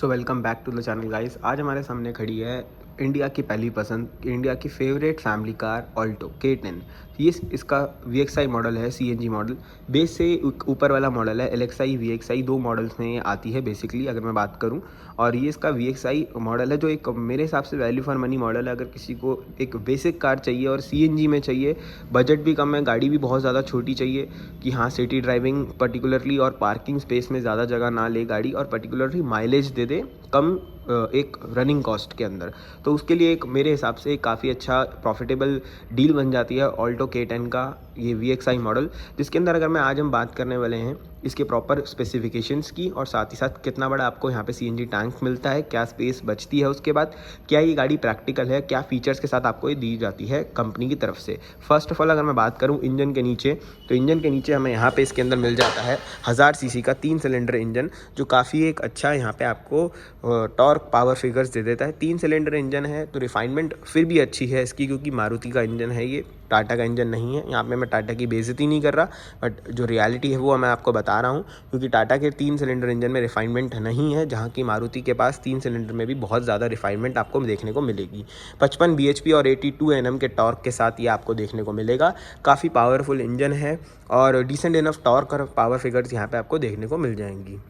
So welcome back to the channel guys. आज हमारे सामने खड़ी है इंडिया की पहली पसंद, इंडिया की favourite family car Alto K10। ये इसका VXI मॉडल है, CNG मॉडल। बेस से ऊपर वाला मॉडल है LXI VXI, दो मॉडल्स में ये आती है बेसिकली अगर मैं बात करूं। और ये इसका VXI मॉडल है जो एक मेरे हिसाब से वैल्यू फॉर मनी मॉडल है। अगर किसी को एक बेसिक कार चाहिए और CNG में चाहिए, बजट भी कम है, गाड़ी भी बहुत ज़्यादा छोटी चाहिए कि हाँ सिटी ड्राइविंग पर्टिकुलरली और पार्किंग स्पेस में ज़्यादा जगह ना ले गाड़ी, और पर्टिकुलरली माइलेज दे दे कम एक रनिंग कॉस्ट के अंदर, तो उसके लिए एक मेरे हिसाब से काफ़ी अच्छा प्रॉफिटेबल डील बन जाती है ऑल्टो K10 का ये VXI मॉडल। जिसके अंदर अगर मैं आज हम बात करने वाले हैं इसके प्रॉपर स्पेसिफिकेशंस की, और साथ ही साथ कितना बड़ा आपको यहाँ पे CNG टैंक मिलता है, क्या स्पेस बचती है, उसके बाद क्या ये गाड़ी प्रैक्टिकल है, क्या फीचर्स के साथ आपको ये दी जाती है कंपनी की तरफ से। फर्स्ट ऑफ ऑल अगर मैं बात करूँ इंजन के नीचे, तो इंजन के नीचे हमें यहाँ पे इसके अंदर मिल जाता है 1000 सीसी का 3 सिलेंडर इंजन, जो काफ़ी एक अच्छा यहाँ पे आपको टॉर्क पावर फिगर्स दे देता है। 3 सिलेंडर इंजन है तो रिफाइनमेंट फिर भी अच्छी है इसकी, क्योंकि मारुति का इंजन है ये, टाटा का इंजन नहीं है। यहाँ पे मैं टाटा की बेइज्जती नहीं कर रहा, बट जो रियलिटी है वो मैं आपको बता रहा हूँ, क्योंकि टाटा के 3 सिलेंडर इंजन में रिफाइनमेंट नहीं है, जहाँ की मारुति के पास 3 सिलेंडर में भी बहुत ज़्यादा रिफाइनमेंट आपको देखने को मिलेगी। 55 bhp और 82 Nm के टॉर्क के साथ ये आपको देखने को मिलेगा। काफ़ी पावरफुल इंजन है और डिसेंट इनफ टॉर्क और पावर फिगर्स यहाँ पे आपको देखने को मिल जाएंगी।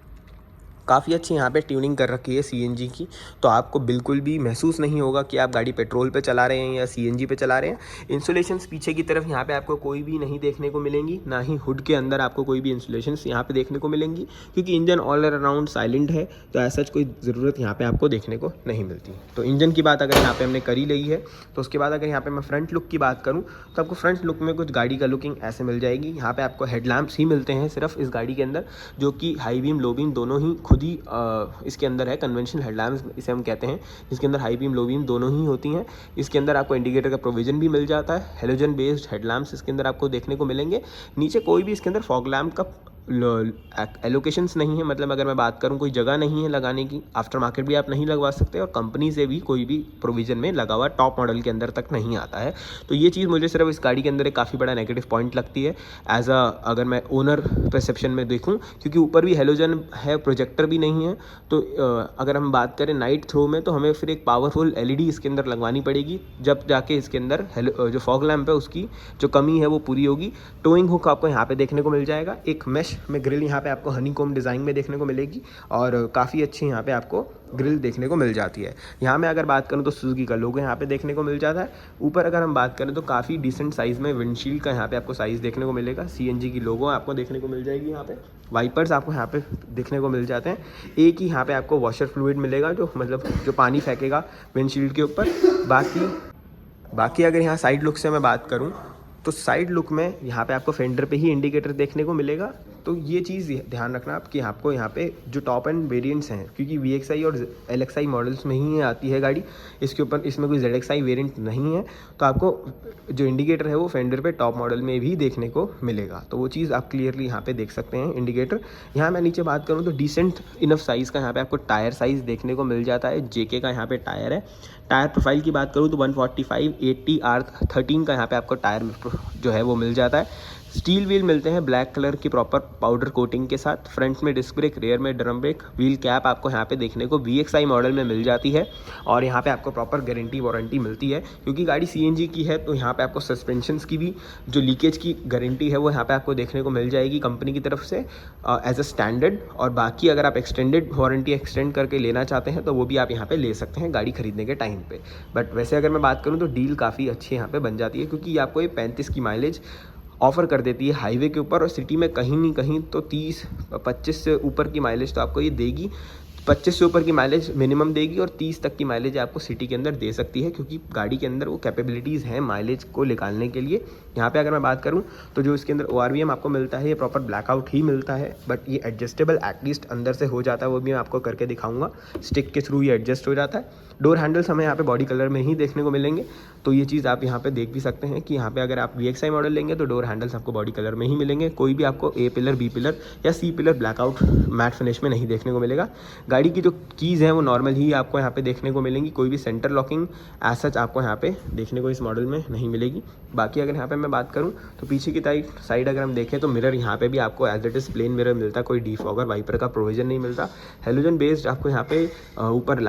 काफ़ी अच्छी यहाँ पे ट्यूनिंग कर रखी है CNG की, तो आपको बिल्कुल भी महसूस नहीं होगा कि आप गाड़ी पेट्रोल पे चला रहे हैं या CNG पे चला रहे हैं। इंसुलेशंस पीछे की तरफ यहाँ पे आपको कोई भी नहीं देखने को मिलेंगी, ना ही हुड के अंदर आपको कोई भी इंसुलेशंस यहाँ पे देखने को मिलेंगी, क्योंकि इंजन ऑल अराउंड साइलेंट है, तो ऐसा कोई ज़रूरत यहाँ पर आपको देखने को नहीं मिलती। तो इंजन की बात अगर यहाँ पर हमने करी ली है, तो उसके बाद अगर यहाँ पर मैं फ्रंट लुक की बात करूँ, तो आपको फ्रंट लुक में कुछ गाड़ी का लुकिंग ऐसे मिल जाएगी। यहाँ पर आपको हेडलैम्प्स ही मिलते हैं सिर्फ इस गाड़ी के अंदर, जो कि हाई बीम लो बीम दोनों ही खुद ही इसके अंदर है। कन्वेंशनल हेडलैम्प्स इसे हम कहते हैं, इसके अंदर हाई बीम लो बीम दोनों ही होती हैं। इसके अंदर आपको इंडिकेटर का प्रोविजन भी मिल जाता है। हेलोजन बेस्ड हेडलैम्प्स इसके अंदर आपको देखने को मिलेंगे। नीचे कोई भी इसके अंदर फॉग लैम्प का एलोकेशंस नहीं है, मतलब अगर मैं बात करूं कोई जगह नहीं है लगाने की, आफ्टर मार्केट भी आप नहीं लगवा सकते, और कंपनी से भी कोई भी प्रोविज़न में लगा हुआ टॉप मॉडल के अंदर तक नहीं आता है। तो ये चीज़ मुझे सिर्फ इस गाड़ी के अंदर एक काफ़ी बड़ा नेगेटिव पॉइंट लगती है अगर मैं ओनर परसेप्शन में देखूँ, क्योंकि ऊपर भी हेलोजन है, प्रोजेक्टर भी नहीं है। तो अगर हम बात करें नाइट थ्रो में, तो हमें फिर एक पावरफुल LED इसके अंदर लगवानी पड़ेगी, जब जाके इसके अंदर जो फॉग लैम्प है उसकी जो कमी है वो पूरी होगी। टोइंग हुक आपको यहाँ पे देखने को मिल जाएगा। एक मैश में ग्रिल यहाँ पे आपको हनीकॉम्ब डिज़ाइन में देखने को मिलेगी, और काफ़ी अच्छी यहाँ पे आपको ग्रिल देखने को मिल जाती है। यहाँ मैं अगर बात करूँ तो सुजुकी का लोगो यहाँ पे देखने को मिल जाता है। ऊपर अगर हम बात करें तो काफ़ी डिसेंट साइज़ में विंडशील्ड का यहाँ पे आपको साइज़ देखने को मिलेगा। CNG की लोगो आपको देखने को मिल जाएगी। यहाँ पे वाइपर्स आपको यहाँ पे देखने को मिल जाते हैं। एक ही यहाँ पे आपको वॉशर फ्लूइड मिलेगा, जो मतलब जो पानी फेंकेगा विंडशील्ड के ऊपर। बाकी अगर यहाँ साइड लुक से मैं बात करूँ, तो साइड लुक में यहाँ पे आपको फेंडर पे ही इंडिकेटर देखने को मिलेगा। तो ये चीज़ ध्यान रखना आप कि आपको यहाँ पे जो टॉप एंड वेरिएंट्स हैं, क्योंकि VXI और LXI मॉडल्स में ही आती है गाड़ी, इसके ऊपर इसमें कोई ZXI वेरिएंट नहीं है, तो आपको जो इंडिकेटर है वो फेंडर पे टॉप मॉडल में भी देखने को मिलेगा। तो वो चीज़ आप क्लियरली यहाँ पे देख सकते हैं इंडिकेटर। यहाँ मैं नीचे बात करूँ तो डिसेंट इनफ साइज़ का यहाँ पे आपको टायर साइज़ देखने को मिल जाता है। JK का यहाँ पे टायर है। टायर प्रोफाइल की बात करूँ तो 145/80 R13 का यहाँ पे आपको टायर जो है वो मिल जाता है। स्टील व्हील मिलते हैं ब्लैक कलर की प्रॉपर पाउडर कोटिंग के साथ। फ्रंट में डिस्क ब्रेक, रेयर में ड्रम ब्रेक, व्हील कैप आपको यहाँ पे देखने को VXI मॉडल में मिल जाती है, और यहाँ पे आपको प्रॉपर गारंटी वारंटी मिलती है। क्योंकि गाड़ी CNG की है, तो यहाँ पे आपको सस्पेंशंस की भी जो लीकेज की गारंटी है वो यहाँ पे आपको देखने को मिल जाएगी कंपनी की तरफ से एज अ स्टैंडर्ड। और बाकी अगर आप एक्सटेंडेड वारंटी एक्सटेंड करके लेना चाहते हैं तो वो भी आप यहाँ पे ले सकते हैं गाड़ी खरीदने के टाइम पे। बट वैसे अगर मैं बात करूँ तो डील काफ़ी अच्छी यहाँ पे बन जाती है, क्योंकि आपको ये 35 की माइलेज ऑफ़र कर देती है हाईवे के ऊपर, और सिटी में कहीं नहीं कहीं तो 30-25 से ऊपर की माइलेज तो आपको ये देगी। 25 से ऊपर की माइलेज मिनिमम देगी, और 30 तक की माइलेज आपको सिटी के अंदर दे सकती है, क्योंकि गाड़ी के अंदर वो कैपेबिलिटीज़ हैं माइलेज को निकालने के लिए। यहाँ पे अगर मैं बात करूँ तो जो इसके अंदर ORVM आपको मिलता है, ये प्रॉपर ब्लैकआउट ही मिलता है, बट ये एडजस्टेबल एटलीस्ट अंदर से हो जाता है, वो भी मैं आपको करके दिखाऊंगा। स्टिक के थ्रू ये एडजस्ट हो जाता है। डोर हैंडल्स हमें यहाँ पे बॉडी कलर में ही देखने को मिलेंगे, तो ये चीज़ आप यहाँ पे देख भी सकते हैं कि यहाँ पे अगर आप VXI मॉडल लेंगे तो डोर हैंडल्स आपको बॉडी कलर में ही मिलेंगे। कोई भी आपको A पिलर, B पिलर या C pillar blackout matte finish में नहीं देखने को मिलेगा। गाड़ी गाड़ी की जो कीज़ हैं वो नॉर्मल ही आपको यहाँ पे देखने को मिलेंगी, कोई भी सेंटर लॉकिंग एज सच आपको यहाँ पे देखने को इस मॉडल में नहीं मिलेगी। बाकी अगर यहाँ पे मैं बात करूँ तो पीछे की साइड अगर हम देखें तो मिरर यहाँ पे भी आपको as it is plane mirror मिलता है, कोई डिफॉगर वाइपर का प्रोविजन नहीं मिलता। हेलोजन बेस्ड आपको यहाँ पे ऊपर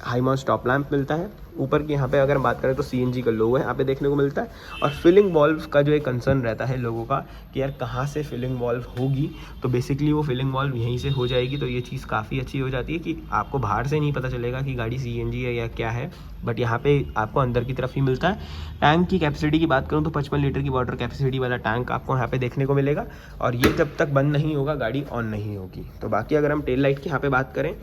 हाई माउंट स्टॉप लैंप मिलता है। ऊपर की यहाँ पे अगर बात करें तो CNG का लोगो यहाँ पे देखने को मिलता है। और फिलिंग वॉल्व का जो एक कंसर्न रहता है लोगों का कि यार कहाँ से फिलिंग वॉल्व होगी, तो बेसिकली वो फिलिंग वॉल्व यहीं से हो जाएगी। तो ये चीज़ काफ़ी अच्छी हो जाती है कि आपको बाहर से नहीं पता चलेगा कि गाड़ी CNG है या क्या है, बट यहाँ पे आपको अंदर की तरफ ही मिलता है। टैंक की कैपेसिटी की बात करूँ तो 55 लीटर की वाटर कैपेसिटी वाला टैंक आपको यहाँ पे देखने को मिलेगा, और ये जब तक बंद नहीं होगा गाड़ी ऑन नहीं होगी। तो बाकी अगर हम टेल लाइट की यहाँ पे बात करें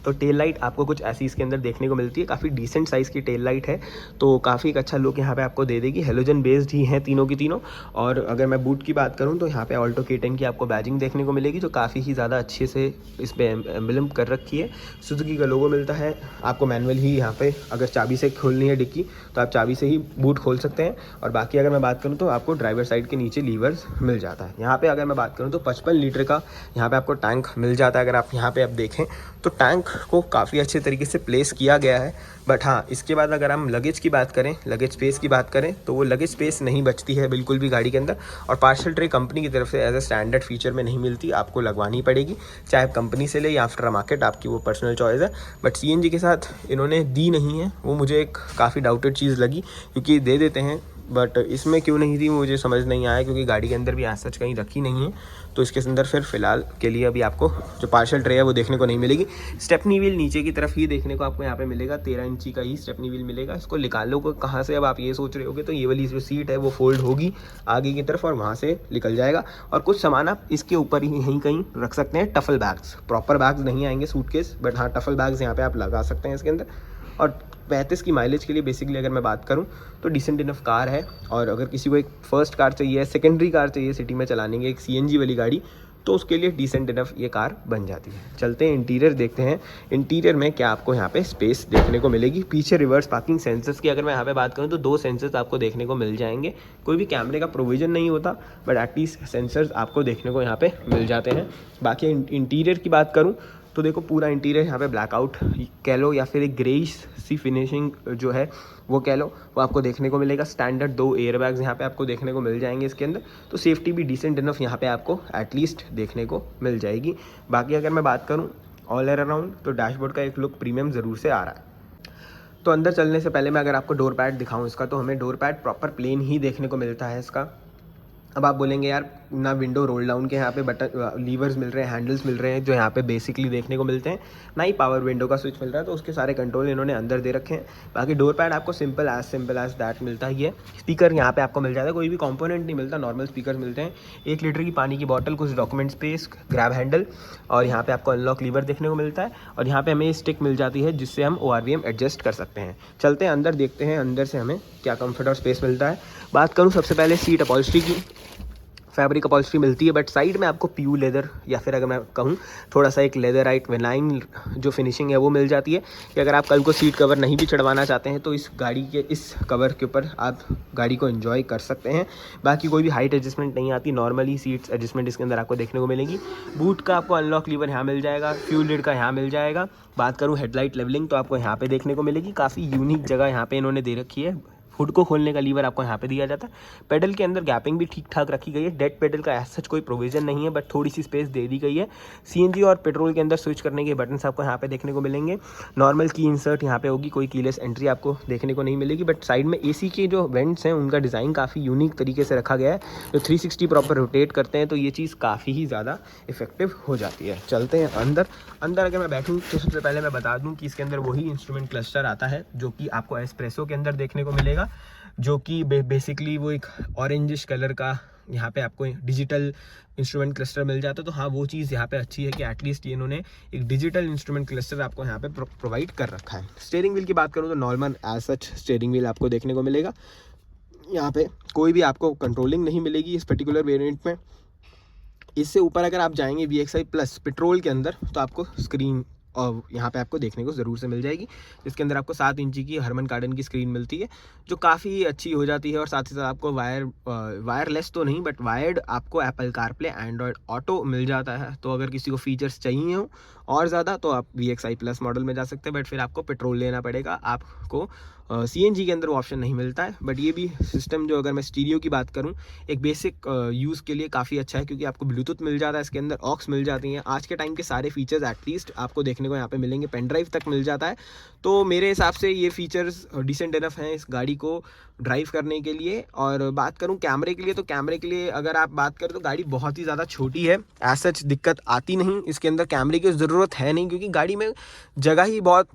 तो टेल लाइट आपको कुछ ऐसी इसके अंदर देखने को मिलती है, काफ़ी डिसेंट साइज़ की टेल लाइट है, तो काफ़ी एक अच्छा लुक यहाँ पे आपको दे देगी। हेलोजन बेस्ड ही हैं तीनों की तीनों। और अगर मैं बूट की बात करूँ तो यहाँ पे ऑल्टो K10 की आपको बैजिंग देखने को मिलेगी, जो काफ़ी ही ज़्यादा अच्छे से इस पर एम्बलम कर रखी है। सुजुकी का लोगो मिलता है आपको मैनुअल ही, यहाँ पे अगर चाबी से खोलनी है डिक्की तो आप चाबी से ही बूट खोल सकते हैं। और बाकी अगर मैं बात करूँ तो आपको ड्राइवर साइड के नीचे लीवर्स मिल जाता है। यहाँ पे अगर मैं बात करूँ तो 55 लीटर का यहाँ पे आपको टैंक मिल जाता है। अगर आप यहाँ पे आप देखें तो टैंक को काफ़ी अच्छे तरीके से प्लेस किया गया है। बट हाँ, इसके बाद अगर हम लगेज की बात करें, लगेज स्पेस की बात करें तो वो लगेज स्पेस नहीं बचती है बिल्कुल भी गाड़ी के अंदर। और पार्सल ट्रे कंपनी की तरफ से एज अ स्टैंडर्ड फीचर में नहीं मिलती, आपको लगवानी पड़ेगी, चाहे आप कंपनी से ले या आफ्टर मार्केट, आपकी वो पर्सनल चॉइस है। बट CNG के साथ इन्होंने दी नहीं है, वो मुझे एक काफ़ी डाउटेड चीज़ लगी, क्योंकि दे देते हैं बट इसमें क्यों नहीं थी मुझे समझ नहीं आया, क्योंकि गाड़ी के अंदर भी आज सच कहीं रखी नहीं है। तो इसके अंदर फिर फ़िलहाल के लिए अभी आपको जो पार्शल ट्रे है वो देखने को नहीं मिलेगी। स्टेपनी व्हील नीचे की तरफ ही देखने को आपको यहाँ पे मिलेगा, 13 इंची का ही स्टेपनी व्हील मिलेगा। इसको निकालो को कहाँ से, अब आप ये सोच रहे होगे, तो ये वाली जो सीट है वो फोल्ड होगी आगे की तरफ और वहाँ से निकल जाएगा। और कुछ सामान आप इसके ऊपर ही यहीं कहीं रख सकते हैं, टफल बैग्स, प्रॉपर बैग्स नहीं आएंगे सूटकेस, बट हाँ टफल बैग्स यहाँ पर आप लगा सकते हैं इसके अंदर। और 35 की माइलेज के लिए बेसिकली अगर मैं बात करूं तो डिसेंट इनफ कार है। और अगर किसी को एक फर्स्ट कार चाहिए, सेकेंडरी कार चाहिए सिटी में चलाने की, एक CNG वाली गाड़ी, तो उसके लिए डिसेंट इनफ ये कार बन जाती है। चलते हैं इंटीरियर देखते हैं, इंटीरियर में क्या आपको यहाँ पे स्पेस देखने को मिलेगी। पीछे रिवर्स पार्किंग सेंसर्स की अगर मैं यहाँ पे बात करूँ तो 2 सेंसर्स आपको देखने को मिल जाएंगे। कोई भी कैमरे का प्रोविज़न नहीं होता, बट एटलीस्ट सेंसर्स आपको देखने को यहाँ पे मिल जाते हैं। बाकी इंटीरियर की बात करूँ तो देखो पूरा इंटीरियर यहाँ पे ब्लैकआउट कह लो या फिर एक ग्रेइश सी फिनिशिंग जो है वो कह लो, वो आपको देखने को मिलेगा। स्टैंडर्ड 2 एयरबैग्स यहाँ पे आपको देखने को मिल जाएंगे इसके अंदर, तो सेफ्टी भी डिसेंट इनफ यहाँ पे आपको एटलीस्ट देखने को मिल जाएगी। बाकी अगर मैं बात करूँ ऑल अराउंड तो डैशबोर्ड का एक लुक प्रीमियम ज़रूर से आ रहा है। तो अंदर चलने से पहले मैं अगर आपको डोर पैड दिखाऊँ इसका, तो हमें डोर पैड प्रॉपर प्लेन ही देखने को मिलता है इसका। अब आप बोलेंगे यार ना विंडो रोल डाउन के यहाँ पे बटन लीवर्स मिल रहे हैं, हैंडल्स मिल रहे हैं जो यहाँ पे बेसिकली देखने को मिलते हैं, ना ही पावर विंडो का स्विच मिल रहा है, तो उसके सारे कंट्रोल इन्होंने अंदर दे रखे हैं। बाकी डोर पैड आपको सिंपल एज दैट मिलता ही है। स्पीकर यहाँ पे आपको मिल जाता है, कोई भी कंपोनेंट नहीं मिलता, नॉर्मल स्पीकर मिलते हैं। 1 लीटर की पानी की बॉटल, कुछ डॉक्यूमेंट स्पेस, ग्रैब हैंडल, और यहाँ पे आपको अनलॉक लीवर देखने को मिलता है। और यहाँ पे हमें स्टिक मिल जाती है जिससे हम ORVM एडजस्ट कर सकते हैं। चलते हैं अंदर, देखते हैं अंदर से हमें क्या कम्फर्ट और स्पेस मिलता है। बात करूँ सबसे पहले सीट अपॉल्स्ट्री की, फैब्रिक अपॉल्स्ट्री मिलती है, बट साइड में आपको प्यू लेदर या फिर अगर मैं कहूँ थोड़ा सा एक लेदराइट विनाइन जो फिनिशिंग है वो मिल जाती है, कि अगर आप कल को सीट कवर नहीं भी चढ़वाना चाहते हैं तो इस गाड़ी के इस कवर के ऊपर आप गाड़ी को एंजॉय कर सकते हैं। बाकी कोई भी हाइट एडजस्टमेंट नहीं आती, नॉर्मली सीट्स एडजस्टमेंट इसके अंदर आपको देखने को मिलेगी। बूट का आपको अनलॉक लीवर यहाँ मिल जाएगा, फ्यूल लिड का यहाँ मिल जाएगा। बात करूँ हेडलाइट लेवलिंग तो आपको यहाँ पे देखने को मिलेगी, काफ़ी यूनिक जगह यहाँ पे इन्होंने दे रखी है। हुड को खोलने का लीवर आपको यहाँ पे दिया जाता है। पेडल के अंदर गैपिंग भी ठीक ठाक रखी गई है, डेड पेडल का ऐसा सच कोई प्रोविजन नहीं है, बट थोड़ी सी स्पेस दे दी गई है। CNG और पेट्रोल के अंदर स्विच करने के बटन्स आपको यहाँ पे देखने को मिलेंगे। नॉर्मल की इंसर्ट यहाँ पे होगी, कोई कीलेस एंट्री आपको देखने को नहीं मिलेगी, बट साइड में AC के जो वेंट्स हैं उनका डिज़ाइन काफ़ी यूनिक तरीके से रखा गया है, जो 360 प्रॉपर रोटेट करते हैं, तो ये चीज़ काफ़ी ही ज़्यादा इफेक्टिव हो जाती है। चलते हैं अंदर अगर मैं बैठूँ तो सबसे पहले मैं बता दूँ कि इसके अंदर वही इंस्ट्रूमेंट क्लस्टर आता है जो कि आपको एस्प्रेसो के अंदर देखने को मिलेगा, जो कि बेसिकली वो एक ऑरेंजिश कलर का यहाँ पे आपको डिजिटल इंस्ट्रूमेंट क्लस्टर मिल जाता है। तो हाँ, वो चीज़ यहाँ पे अच्छी है कि एटलीस्ट इन्होंने एक डिजिटल इंस्ट्रूमेंट क्लस्टर आपको यहाँ पे प्रोवाइड कर रखा है। स्टीयरिंग व्हील की बात करूँ तो normal as such steering wheel आपको देखने को मिलेगा। यहाँ पे कोई भी आपको कंट्रोलिंग नहीं मिलेगी इस पर्टिकुलर वेरिएंट में। इससे ऊपर अगर आप जाएंगे VXI प्लस पेट्रोल के अंदर तो आपको स्क्रीन और यहाँ पे आपको देखने को ज़रूर से मिल जाएगी, जिसके अंदर आपको 7 इंची की हरमन कार्डन की स्क्रीन मिलती है, जो काफ़ी अच्छी हो जाती है। और साथ ही साथ आपको वायरलेस तो नहीं बट वायर्ड आपको एप्पल कारप्ले, एंड्रॉयड ऑटो मिल जाता है। तो अगर किसी को फीचर्स चाहिए हो और ज़्यादा तो आप VXI प्लस मॉडल में जा सकते हैं, बट फिर आपको पेट्रोल लेना पड़ेगा, आपको CNG के अंदर वो ऑप्शन नहीं मिलता है। बट ये भी सिस्टम जो, अगर मैं स्टीरियो की बात करूँ, एक बेसिक यूज़ के लिए काफ़ी अच्छा है, क्योंकि आपको ब्लूटूथ मिल जाता है इसके अंदर, ऑक्स मिल जाती हैं। आज के टाइम के सारे फीचर्स एटलीस्ट आपको देखने को यहाँ पे मिलेंगे, पेन ड्राइव तक मिल जाता है। तो मेरे हिसाब से ये फीचर्स डिसेंट इनफ हैं इस गाड़ी को ड्राइव करने के लिए। और बात करूँ कैमरे के लिए, तो कैमरे के लिए अगर आप बात करें तो गाड़ी बहुत ही ज़्यादा छोटी है, एज सच दिक्कत आती नहीं, इसके अंदर कैमरे की ज़रूरत है नहीं, क्योंकि गाड़ी में जगह ही बहुत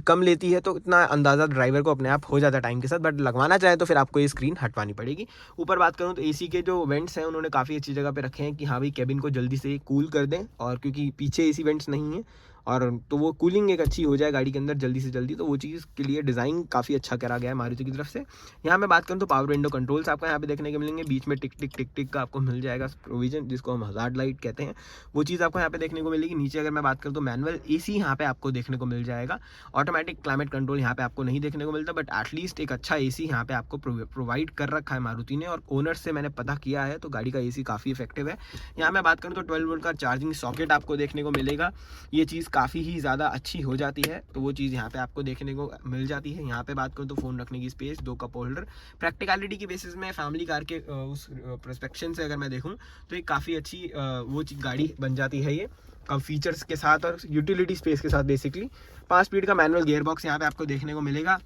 कम लेती है। तो इतना अंदाज़ा ड्राइवर को अपने आप हो जाता है टाइम के साथ, बट लगवाना चाहे तो फिर आपको ये स्क्रीन हटवानी पड़ेगी। ऊपर बात करूँ तो AC के जो वेंट्स हैं उन्होंने काफ़ी अच्छी जगह पे रखे हैं कि हाँ भाई कैबिन को जल्दी से कूल कर दें, और क्योंकि पीछे AC वेंट्स नहीं है, और तो वो कूलिंग एक अच्छी हो जाए गाड़ी के अंदर जल्दी से जल्दी, तो वो चीज़ के लिए डिज़ाइन काफ़ी अच्छा करा गया है मारुति की तरफ से। यहाँ मैं बात करूँ तो पावर विंडो कंट्रोल्स आपको यहाँ पे देखने को मिलेंगे, बीच में टिक टिक टिक टिक का आपको मिल जाएगा प्रोविजन, जिसको हम हज़ार्ड लाइट कहते हैं, वो चीज़ आपको यहाँ पे देखने को मिलेगी। नीचे अगर मैं बात करूँ तो मैनुअल AC यहाँ पे आपको देखने को मिल जाएगा, ऑटोमेटिक क्लाइमेट कंट्रोल यहाँ पे आपको नहीं देखने को मिलता, बट एटलीस्ट एक अच्छा AC यहाँ पे आपको प्रोवाइड कर रखा है मारुति ने, और ओनर से मैंने पता किया है तो गाड़ी का AC काफ़ी इफेक्टिव है। यहाँ मैं बात करूँ तो 12 वोल्ट का चार्जिंग सॉकेट आपको देखने को मिलेगा, ये चीज़ काफ़ी ही ज़्यादा अच्छी हो जाती है, तो वो चीज़ यहाँ पे आपको देखने को मिल जाती है। यहाँ पे बात करूँ तो फ़ोन रखने की स्पेस, 2 कप होल्डर, प्रैक्टिकलिटी की बेसिस में फैमिली कार के उस परस्पेक्शन से अगर मैं देखूँ तो ये काफ़ी अच्छी वो गाड़ी बन जाती है ये, कम फीचर्स के साथ और यूटिलिटी स्पेस के साथ। बेसिकली 5 स्पीड का मैनुअल गियर बॉक्स यहाँ पे आपको देखने को मिलेगा,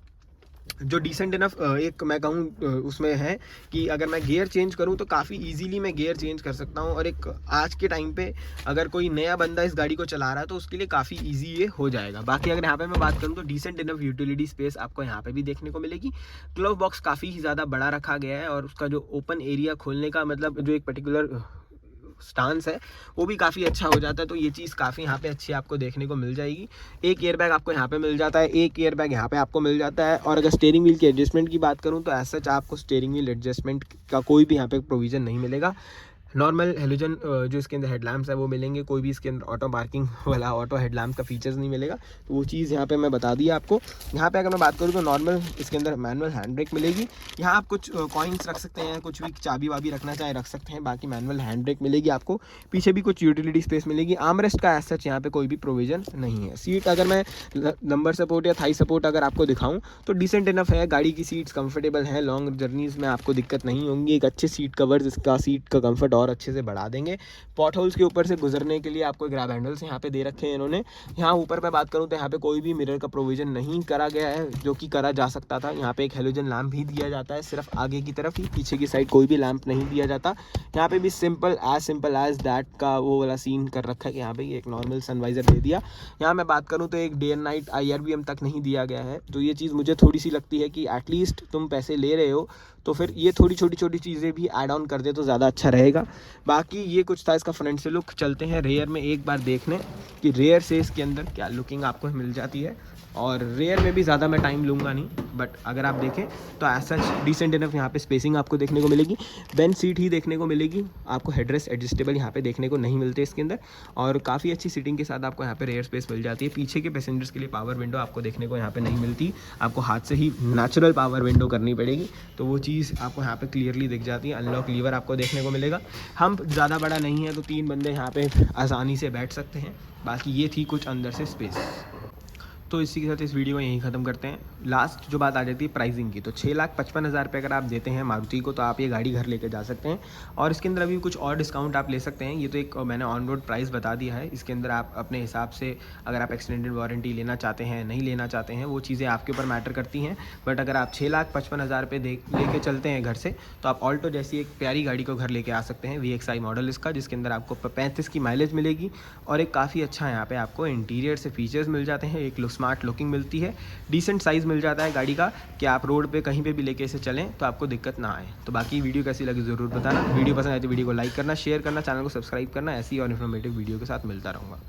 जो डिसेंट इनफ एक मैं कहूँ उसमें है कि अगर मैं गियर चेंज करूँ तो काफ़ी इजीली मैं गियर चेंज कर सकता हूँ, और एक आज के टाइम पे अगर कोई नया बंदा इस गाड़ी को चला रहा है तो उसके लिए काफ़ी इजी ये हो जाएगा। बाकी अगर यहाँ पे मैं बात करूँ तो डिसेंट इनफ यूटिलिटी स्पेस आपको यहाँ पे भी देखने को मिलेगी। ग्लव बॉक्स काफ़ी ही ज़्यादा बड़ा रखा गया है, और उसका जो ओपन एरिया खोलने का मतलब जो एक पर्टिकुलर स्टांस है वो भी काफ़ी अच्छा हो जाता है, तो ये चीज़ काफ़ी यहाँ पे अच्छी आपको देखने को मिल जाएगी। एक एयर बैग आपको यहाँ पे मिल जाता है, एक एयर बैग यहाँ पे आपको मिल जाता है। और अगर स्टीयरिंग व्हील की एडजस्टमेंट की बात करूँ तो एज सच आपको स्टीयरिंग व्हील एडजस्टमेंट का कोई भी यहाँ पे प्रोविज़न नहीं मिलेगा। नॉर्मल हेलोजन जो इसके अंदर हेडलैम्प्स है वो मिलेंगे, कोई भी इसके अंदर ऑटो पार्किंग वाला ऑटो हेडलैम्प का फीचर्स नहीं मिलेगा, तो वो चीज़ यहाँ पे मैं बता दी आपको। यहाँ पे अगर मैं बात करूँ तो नॉर्मल इसके अंदर मैनुअल हैंड ब्रेक मिलेगी, यहाँ आप कुछ कॉइन्स रख सकते हैं, कुछ भी चाबी वाबी रखना चाहे रख सकते हैं, बाकी मैनुअल हैंड ब्रेक मिलेगी आपको। पीछे भी कुछ यूटिलिटी स्पेस मिलेगी। आर्मरेस्ट का एज सच यहाँ पे कोई भी प्रोविज़न नहीं है। सीट अगर मैं नंबर सपोर्ट या थाई सपोर्ट अगर आपको दिखाऊँ तो डिसेंट इनफ है, गाड़ी की सीट्स कंफर्टेबल हैं, लॉन्ग जर्नीज़ में आपको दिक्कत नहीं होंगी। एक अच्छे सीट कवर्स इसका सीट का कंफर्ट और अच्छे से बढ़ा देंगे। पॉट होल्स के ऊपर से गुजरने के लिए आपको ग्रैब हैंडल्स यहाँ पे दे रखे हैं इन्होंने। यहाँ ऊपर पे बात करूँ तो यहाँ पे कोई भी मिरर का प्रोविजन नहीं करा गया है, जो कि करा जा सकता था। यहाँ पे एक हेलोजन लैंप भी दिया जाता है, सिर्फ आगे की तरफ ही, पीछे की साइड कोई भी लैंप नहीं दिया जाता। यहाँ पे भी सिंपल एज दैट का वो वाला सीन कर रखा है कि यहाँ पे एक नॉर्मल सनवाइजर दे दिया। यहाँ मैं बात करूँ तो एक डे एंड नाइट IRBM तक नहीं दिया गया है, तो ये चीज़ मुझे थोड़ी सी लगती है कि एटलीस्ट तुम पैसे ले रहे हो तो फिर ये थोड़ी छोटी चीज़ें भी ऐड ऑन कर दे तो ज़्यादा अच्छा रहेगा। बाकी ये कुछ था इसका फ्रंट से लुक। चलते हैं रेयर में एक बार देखने कि रेयर से इसके अंदर क्या लुकिंग आपको मिल जाती है, और रेयर में भी ज़्यादा मैं टाइम लूँगा नहीं, बट अगर आप देखें तो एज सच डिसेंट इनफ यहाँ पे स्पेसिंग आपको देखने को मिलेगी। बेंच सीट ही देखने को मिलेगी आपको, हेडरेस्ट एडजस्टेबल यहाँ पे देखने को नहीं मिलते इसके अंदर, और काफ़ी अच्छी सीटिंग के साथ आपको यहाँ पे रेयर स्पेस मिल जाती है। पीछे के पैसेंजर्स के लिए पावर विंडो आपको देखने को यहाँ पे नहीं मिलती, आपको हाथ से ही नेचुरल पावर विंडो करनी पड़ेगी, तो वो चीज़ आपको यहाँ पे क्लियरली दिख जाती है। अनलॉक लीवर आपको देखने को मिलेगा। हम ज़्यादा बड़ा नहीं है तो 3 बंदे यहाँ पे आसानी से बैठ सकते हैं। बाकी ये थी कुछ अंदर से स्पेस। तो इसी के साथ इस वीडियो को यहीं ख़त्म करते हैं। लास्ट जो बात आ जाती है प्राइसिंग की, तो 6,55,000 रुपये अगर आप देते हैं मारुति को तो आप ये गाड़ी घर लेके जा सकते हैं, और इसके अंदर अभी कुछ और डिस्काउंट आप ले सकते हैं। ये तो एक मैंने ऑन रोड प्राइस बता दिया है, इसके अंदर आप अपने हिसाब से अगर आप एक्सटेंडेड वारंटी लेना चाहते हैं नहीं लेना चाहते हैं वो चीज़ें आपके ऊपर मैटर करती हैं। बट अगर आप 6,55,000 रुपये लेके चलते हैं घर से तो आप ऑल्टो जैसी एक प्यारी गाड़ी को घर लेके आ सकते हैं, VXI मॉडल इसका, जिसके अंदर आपको 35 की माइलेज मिलेगी, और एक काफ़ी अच्छा यहाँ पे आपको इंटीरियर से फीचर्स मिल जाते हैं, एक स्मार्ट लुकिंग मिलती है, डिसेंट साइज़ मिल जाता है गाड़ी का कि आप रोड पे कहीं पे भी लेके इसे चलें तो आपको दिक्कत ना आए। तो बाकी वीडियो कैसी लगी ज़रूर बताना। वीडियो पसंद आए तो वीडियो को लाइक करना, शेयर करना, चैनल को सब्सक्राइब करना। ऐसी और इन्फॉर्मेटिव वीडियो के साथ मिलता रहूँगा।